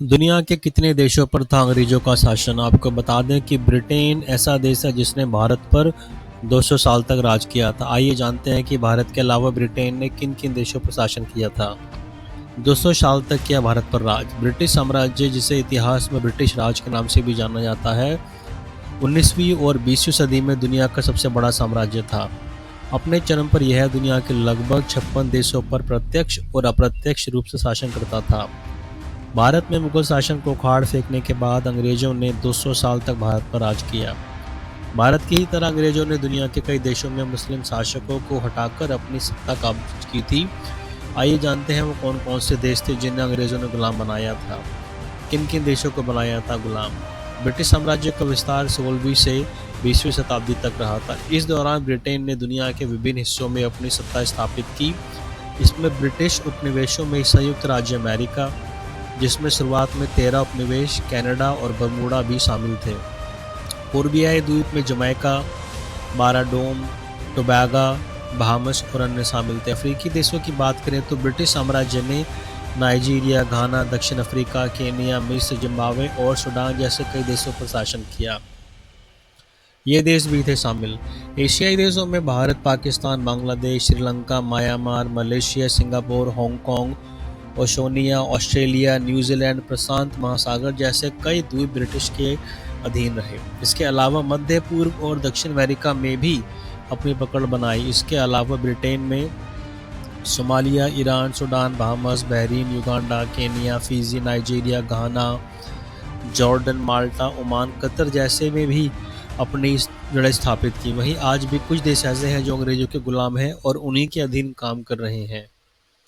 दुनिया के कितने देशों पर था अंग्रेजों का शासन? आपको बता दें कि ब्रिटेन ऐसा देश है जिसने भारत पर 200 साल तक राज किया था। आइए जानते हैं कि भारत के अलावा ब्रिटेन ने किन किन देशों पर शासन किया था। 200 साल तक किया भारत पर राज। ब्रिटिश साम्राज्य, जिसे इतिहास में ब्रिटिश राज के नाम से भी जाना जाता है, 19वीं और 20वीं सदी में दुनिया का सबसे बड़ा साम्राज्य था। अपने जन्म पर यह दुनिया के लगभग 56 देशों पर प्रत्यक्ष और अप्रत्यक्ष रूप से शासन करता था। भारत में मुगल शासन को उखाड़ फेंकने के बाद अंग्रेजों ने 200 साल तक भारत पर राज किया। भारत की ही तरह अंग्रेजों ने दुनिया के कई देशों में मुस्लिम शासकों को हटाकर अपनी सत्ता काबू की थी। आइए जानते हैं वो कौन कौन से देश थे जिन्हें अंग्रेजों ने गुलाम बनाया था। किन किन देशों को बनाया था गुलाम। ब्रिटिश साम्राज्य का विस्तार 16वीं से 20वीं शताब्दी तक रहा था। इस दौरान ब्रिटेन ने दुनिया के विभिन्न हिस्सों में अपनी सत्ता स्थापित की। इसमें ब्रिटिश उपनिवेशों में संयुक्त राज्य अमेरिका, जिसमें शुरुआत में 13 उपनिवेश, कनाडा और बरमूडा भी शामिल थे। पूर्वियाई द्वीप में जमैका, बाराडोम, टोबागा, बहामस और अन्य शामिल थे। अफ्रीकी देशों की बात करें तो ब्रिटिश साम्राज्य ने नाइजीरिया, घाना, दक्षिण अफ्रीका, केनिया, मिस्र, जिम्बाब्वे और सूडान जैसे कई देशों पर शासन किया। ये देश भी थे शामिल। एशियाई देशों में Bharat, Pakistan, Bangladesh, Sri Lanka, Myanmar, Malaysia, Singapore, Hong Kong, Oceania, Australia, New Zealand, प्रशांत महासागर जैसे कई द्वीप ब्रिटिश के अधीन रहे। इसके अलावा मध्य पूर्व और दक्षिण अमेरिका में भी अपनी पकड़ बनाई। इसके अलावा ब्रिटेन में Somalia, Iran, Sudan, Bahamas, Bahrain, Uganda, Kenya, Fiji, Nigeria, Ghana, Jordan, Malta, Oman, Qatar जैसे में भी अपनी जड़ें स्थापित की। वहीं आज भी कुछ देश ऐसे हैं जो अंग्रेजों के गुलाम हैं और उन्हीं के अधीन काम कर रहे हैं।